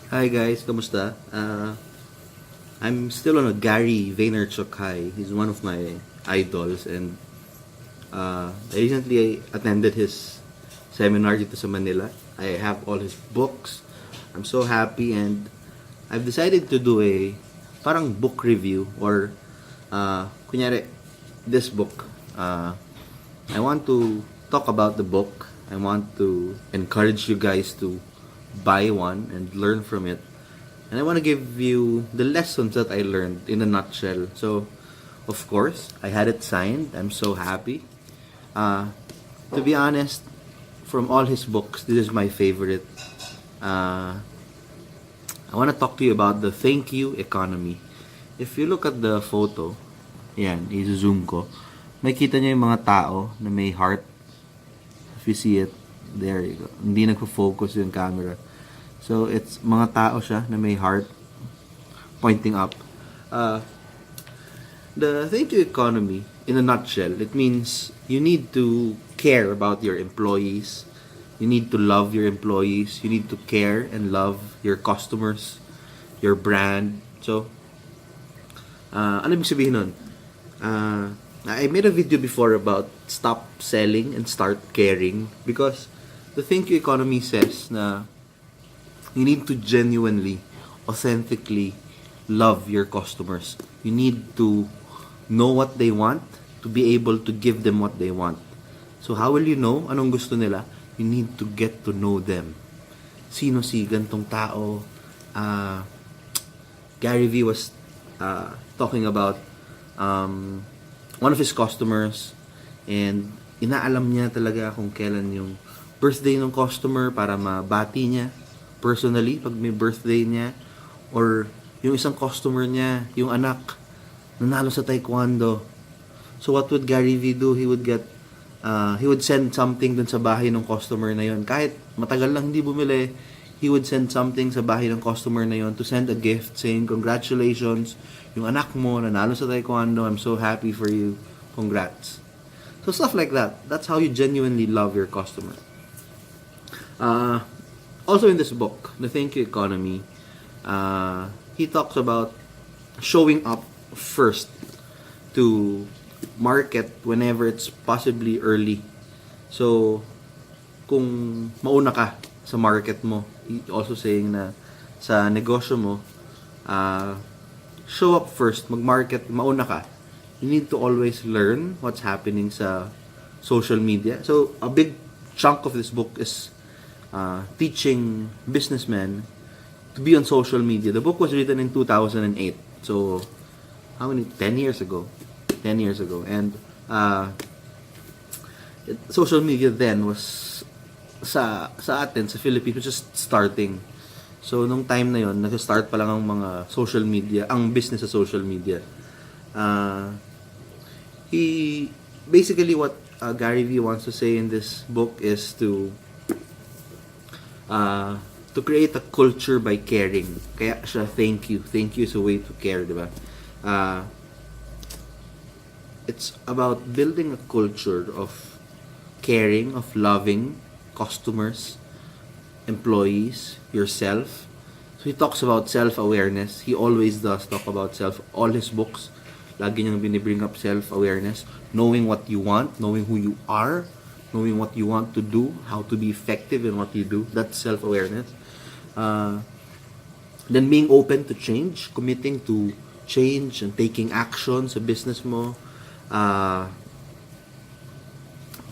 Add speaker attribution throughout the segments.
Speaker 1: Hi guys, kamusta? I'm still on a Gary Vaynerchuk high. He's one of my idols, and I recently attended his seminar dito sa Manila. I have all his books. I'm so happy, and I've decided to do a parang book review or kunyari this book. I want to talk about the book. I want to encourage you guys to buy one and learn from it. And I want to give you the lessons that I learned in a nutshell. So, of course, I had it signed. I'm so happy. Uh, to be honest, from all his books, this is my favorite. Uh, I want to talk to you about the thank you economy. If you look at the photo, yan, i-zoom ko, may kita niyo yung mga tao na may heart. If you see it, there you go. Hindi nagfo-focus yung camera. So, it's mga tao siya na may heart pointing up. Uh, the thank you economy, in a nutshell, it means you need to care about your employees. You need to love your employees. You need to care and love your customers, your brand. So, ano ibig sabihin nun? I made a video before about stop selling and start caring because the thank you economy says na you need to genuinely, authentically love your customers. You need to know what they want to be able to give them what they want. So how will you know anong gusto nila? You need to get to know them. Sino si gantong tao? Gary V was talking about one of his customers, and inaalam niya talaga kung kailan yung birthday ng customer para mabati niya personally pag may birthday niya, or yung isang customer niya, yung anak nanalo sa taekwondo. So what would Gary V do? He would send something dun sa bahay ng customer na yon. Kahit matagal lang hindi bumili, he would send something sa bahay ng customer na yon to send a gift saying, congratulations, yung anak mo nanalo sa taekwondo, I'm so happy for you, congrats. So stuff like that. That's how you genuinely love your customer. Also in this book, The Thank You Economy, he talks about showing up first to market whenever it's possibly early. So, kung mauna ka sa market mo, also saying na sa negosyo mo, show up first, mag-market, mauna ka. You need to always learn what's happening sa social media. So, a big chunk of this book is teaching businessmen to be on social media. The book was written in 2008. So, how many? 10 years ago. 10 years ago. And social media then was sa atin, sa Philippines, was just starting. So, nung time na yon, nag-start pa lang ang mga social media, ang business sa social media. He, basically what Gary V wants to say in this book is to create a culture by caring. Kaya siya, thank you. Thank you is a way to care, di ba? It's about building a culture of caring, of loving customers, employees, yourself. So he talks about self-awareness. He always does talk about all his books, lagi niyang binibring up self-awareness, knowing what you want, knowing who you are, knowing what you want to do, how to be effective in what you do. That's self-awareness. Then being open to change, committing to change and taking action sa business mo.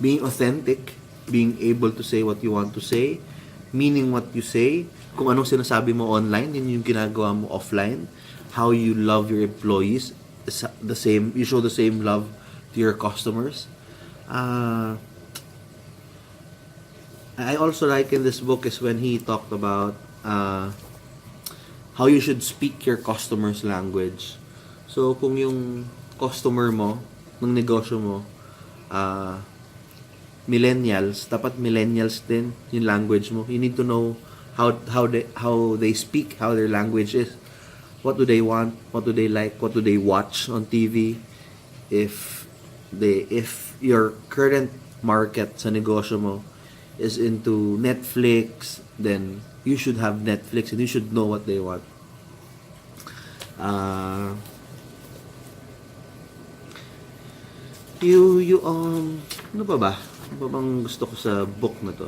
Speaker 1: Being authentic, being able to say what you want to say, meaning what you say, kung anong sinasabi mo online, yun yung ginagawa mo offline. How you love your employees, the same, you show the same love to your customers. I also like in this book is when he talked about how you should speak your customer's language. So, kung yung customer mo, ng negosyo mo, millennials, dapat millennials din yung language mo. You need to know how they speak, how their language is. What do they want? What do they like? What do they watch on TV? If your current market sa negosyo mo is into Netflix, then you should have Netflix and you should know what they want. Uh, ano pa ba? Ano pa bang gusto ko sa book na to?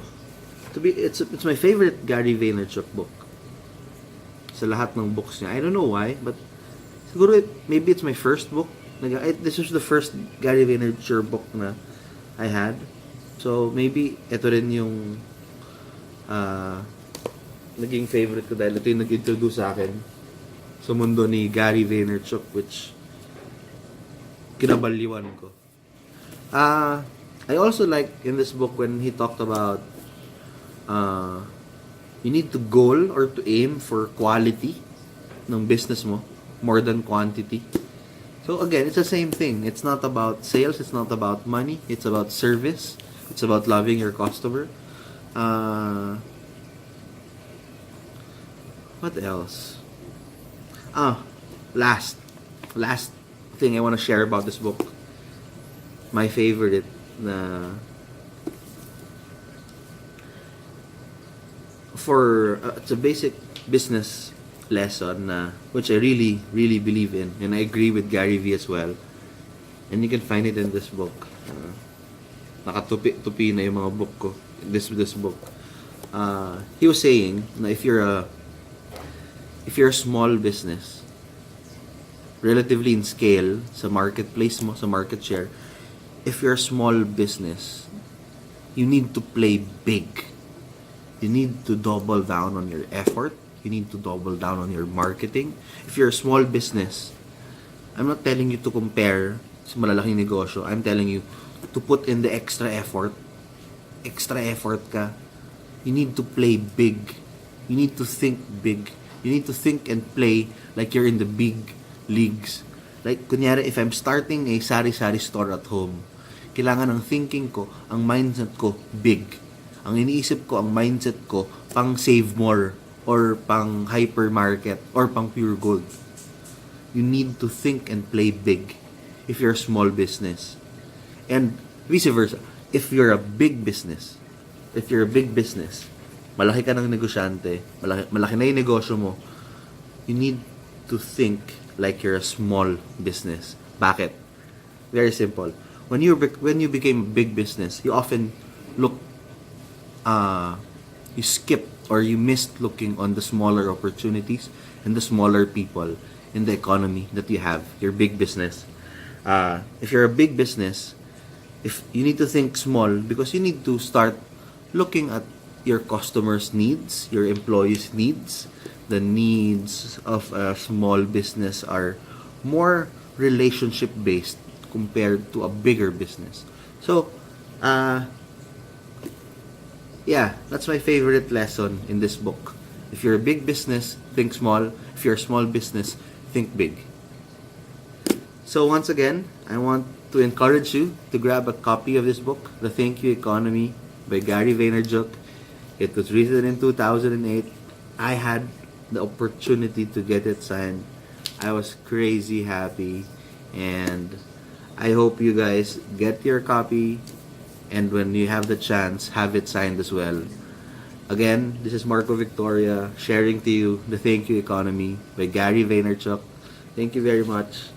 Speaker 1: It's my favorite Gary Vaynerchuk book. Sa lahat ng books niya. I don't know why, but siguro maybe it's my first book. This was the first Gary Vaynerchuk book na I had. So maybe ito rin yung naging favorite ko dahil ito yung nag-introduce sa akin sa mundo ni Gary Vaynerchuk, which kinabaliwan ko. I also like in this book when he talked about you need to goal or to aim for quality ng business mo more than quantity. So again, it's the same thing. It's not about sales, it's not about money, it's about service, it's about loving your customer. What else? Last thing I want to share about this book. My favorite na it's a basic business lesson na which I really believe in, and I agree with Gary V as well. And you can find it in this book. Nakatupi na yung mga book ko. This book. He was saying na if you're a small business, relatively in scale sa marketplace mo, sa market share, if you're a small business, you need to play big. You need to double down on your effort. You need to double down on your marketing. If you're a small business, I'm not telling you to compare sa malalaking negosyo. I'm telling you to put in the extra effort. Extra effort ka. You need to play big. You need to think big. You need to think and play like you're in the big leagues. Like, kunyari, if I'm starting a sari-sari store at home, kailangan ang thinking ko, ang mindset ko, big. Ang iniisip ko, ang mindset ko, pang save more, or pang hypermarket, or pang pure gold. You need to think and play big if you're a small business. And vice versa, if you're a big business, malaki ka ng negosyante, malaki na yung negosyo mo, you need to think like you're a small business. Bakit? Very simple. When you became a big business, you often you skip or you missed looking on the smaller opportunities and the smaller people in the economy that you have, your big business. If you're a big business, if you need to think small because you need to start looking at your customers' needs, your employees' needs. The needs of a small business are more relationship-based compared to a bigger business. So, that's my favorite lesson in this book. If you're a big business, think small. If you're a small business, think big. So once again, I want to encourage you to grab a copy of this book, The Thank You Economy by Gary Vaynerchuk. It was written in 2008. I had the opportunity to get it signed. I was crazy happy, and I hope you guys get your copy, and when you have the chance, have it signed as well. Again, this is Marco Victoria sharing to you The Thank You Economy by Gary Vaynerchuk. Thank you very much.